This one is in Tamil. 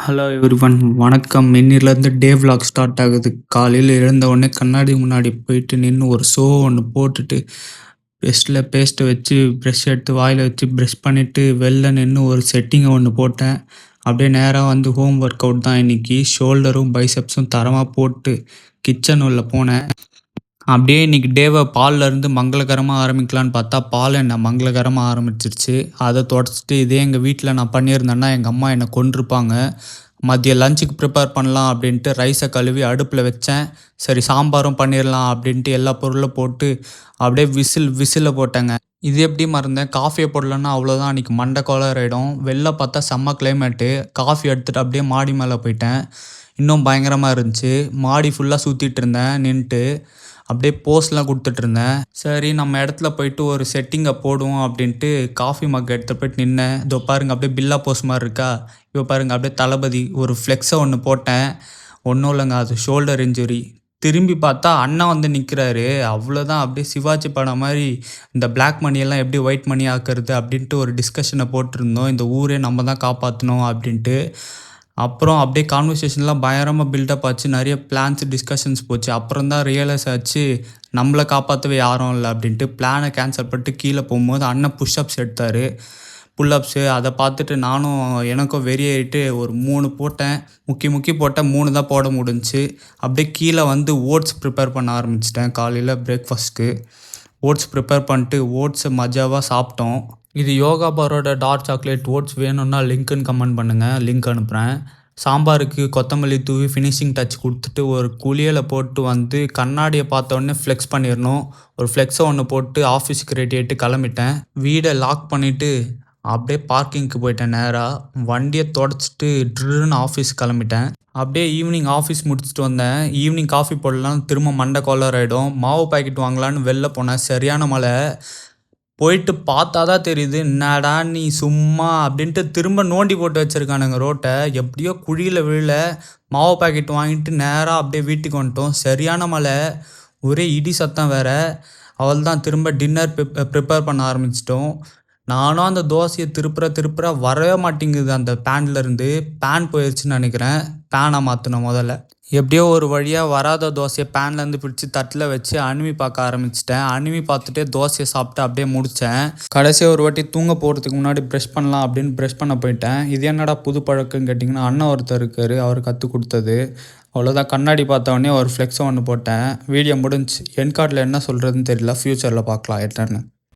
ஹலோ எவ்ரிவன், வணக்கம். இன்னிலேருந்து டே vlog ஸ்டார்ட் ஆகுது. காலையில் எழுந்த உடனே கண்ணாடி முன்னாடி போயிட்டு நின்று ஒரு ஷோ ஒன்று போட்டுட்டு பேஸ்ட்டை வச்சு ப்ரெஷ் எடுத்து வாயில் வச்சு ப்ரெஷ் பண்ணிவிட்டு வெளில நின்று ஒரு செட்டிங்கை ஒன்று போட்டேன். அப்படியே நேராக வந்து ஹோம் ஒர்க் அவுட் தான் இன்றைக்கி. ஷோல்டரும் பைசப்ஸும் தரமாக போட்டு கிச்சன் உள்ள போனேன். அப்படியே இன்றைக்கி டேவை பால்லேருந்து மங்களகரமாக ஆரம்பிக்கலான்னு பார்த்தா பால் என்ன மங்களகரமாக ஆரம்பிச்சிருச்சு. அதை தொடச்சிட்டு இதே எங்கள் வீட்டில் நான் பண்ணியிருந்தேன்னா எங்கள் அம்மா என்னை கொன்றுப்பாங்க. மதியம் லஞ்சுக்கு ப்ரிப்பேர் பண்ணலாம் அப்படின்ட்டு ரைஸை கழுவி அடுப்பில் வச்சேன். சரி சாம்பாரும் பண்ணிடலாம் அப்படின்ட்டு எல்லா பொருளும் போட்டு அப்படியே விசிலில் போட்டேங்க. இது எப்படி மறந்தேன், காஃபியை போடலன்னா அவ்வளோதான், அன்றைக்கி மண்டை கோளாறு ஆகிடும். வெளில பார்த்தா செம்ம கிளைமேட்டு. காஃபி எடுத்துகிட்டு அப்படியே மாடி மேலே போயிட்டேன். இன்னும் பயங்கரமாக இருந்துச்சு. மாடி ஃபுல்லாக சுற்றிட்டு இருந்தேன் நின்றுட்டு. அப்படியே போஸ்லாம் கொடுத்துட்ருந்தேன். சரி நம்ம இடத்துல போயிட்டு ஒரு செட்டிங்கை போடுவோம் அப்படின்ட்டு காஃபி மக் எடுத்து போய்ட்டு நின்னேன். இதோ பாருங்கள் அப்படியே பில்லா போஸ் மாதிரி இருக்கா. இப்போ பாருங்கள் அப்படியே தளபதி ஒரு ஃப்ளெக்ஸை ஒன்று போட்டேன். ஒன்றும் இல்லைங்க, அது ஷோல்டர் இன்ஜுரி. திரும்பி பார்த்தா அண்ணன் வந்து நிற்கிறாரு. அவ்வளோதான், அப்படியே சிவாஜி படம் மாதிரி இந்த பிளாக் மணியெல்லாம் எப்படி ஒயிட் மணி ஆக்குறது அப்படின்ட்டு ஒரு டிஸ்கஷனை போட்டிருந்தோம். இந்த ஊரே நம்ம தான் காப்பாற்றணும் அப்படின்ட்டு. அப்புறம் அப்படியே கான்வர்சேஷன்லாம் பயங்கரமாக பில்டப் ஆச்சு. நிறைய பிளான்ஸ் டிஸ்கஷன்ஸ் போச்சு. அப்புறம் தான் ரியலைஸ் ஆச்சு நம்மளை காப்பாற்றவே யாரும் இல்லை அப்படின்ட்டு. பிளானை கேன்சல் பண்ணிட்டு கீழே போகும்போது அண்ணன் புஷ்அப்ஸ் எடுத்தார், புல்லப்ஸு. அதை பார்த்துட்டு நானும் எனக்கும் வெறியாயிட்டு ஒரு 3 போட்டேன். முக்கி போட்டேன், 3 தான் போட முடிஞ்சிச்சு. அப்படியே கீழே வந்து ஓட்ஸ் ப்ரிப்பேர் பண்ண ஆரம்பிச்சிட்டேன். காலையில் பிரேக்ஃபாஸ்ட்டுக்கு ஓட்ஸ் ப்ரிப்பேர் பண்ணிட்டு ஓட்ஸை மஜாவாக சாப்பிட்டோம். இது யோகா பாரோட டார்க் சாக்லேட் ஓட்ஸ். வேணும்னா லிங்க்குன்னு கமெண்ட் பண்ணுங்கள், லிங்க் அனுப்புகிறேன். சாம்பாருக்கு கொத்தமல்லி தூவி ஃபினிஷிங் டச் கொடுத்துட்டு ஒரு குளியலை போட்டு வந்து கண்ணாடியை பார்த்தோன்னே ஃப்ளெக்ஸ் பண்ணிடணும். ஒரு ஃப்ளெக்ஸை ஒன்று போட்டு ஆஃபீஸுக்கு ரெடி ஆகிட்டு கிளம்பிட்டேன். வீடை லாக் பண்ணிவிட்டு அப்படியே பார்க்கிங்க்கு போயிட்டேன். நேராக வண்டியை தொடச்சிட்டு ட்ருன்னு ஆஃபீஸ் கிளம்பிட்டேன். அப்படியே ஈவினிங் ஆஃபீஸ் முடிச்சுட்டு வந்தேன். ஈவினிங் காஃபி போடலான்னு திரும்ப மண்டை கோளாறு ஆகிடும். மாவு பாக்கெட் வாங்கலான்னு வெளில போனேன். சரியான மழை. போயிட்டு பார்த்தா தான் தெரியுது, என்னடா நீ சும்மா அப்படின்ட்டு திரும்ப நோண்டி போட்டு வச்சுருக்கானுங்க ரோட்டை. எப்படியோ குழியில் விழல. மாவு பாக்கெட் வாங்கிட்டு நேராக அப்படியே வீட்டுக்கு வந்துட்டோம். சரியான மழை, ஒரே இடி சத்தம் வேறு. அவள் தான் திரும்ப டின்னர் ப்ரிப்பேர் பண்ண ஆரம்பிச்சிட்டோம். நானும் அந்த தோசையை திருப்புற வரவே மாட்டேங்குது. அந்த பேன்லேருந்து பேன் போயிடுச்சுன்னு நினைக்கிறேன். பேனை மாற்றணும் முதல்ல. எப்படியோ ஒரு வழியாக வராத தோசையை பேன்லேருந்து பிடிச்சி தட்டில் வச்சு அணுவி பார்க்க ஆரம்பிச்சிட்டேன். அணுவி பார்த்துட்டே தோசையை சாப்பிட்டு அப்படியே முடித்தேன். கடைசியாக ஒரு வாட்டி தூங்க போகிறதுக்கு முன்னாடி ப்ரெஷ் பண்ணலாம் அப்படின்னு ப்ரெஷ் பண்ண போயிட்டேன். இது என்னடா புது பழக்கம்னு கேட்டிங்கன்னா, அண்ணன் ஒருத்தர் இருக்கார், அவர் கற்றுக் கொடுத்தது. அவ்வளோதான், கண்ணாடி பார்த்தவொடனே ஒரு ஃப்ளெக்ஸை ஒன்று போட்டேன். வீடியோ முடிஞ்சு. என் கார்டில் என்ன சொல்கிறதுன்னு தெரியல, ஃப்யூச்சரில் பார்க்கலாம் என்னன்னு.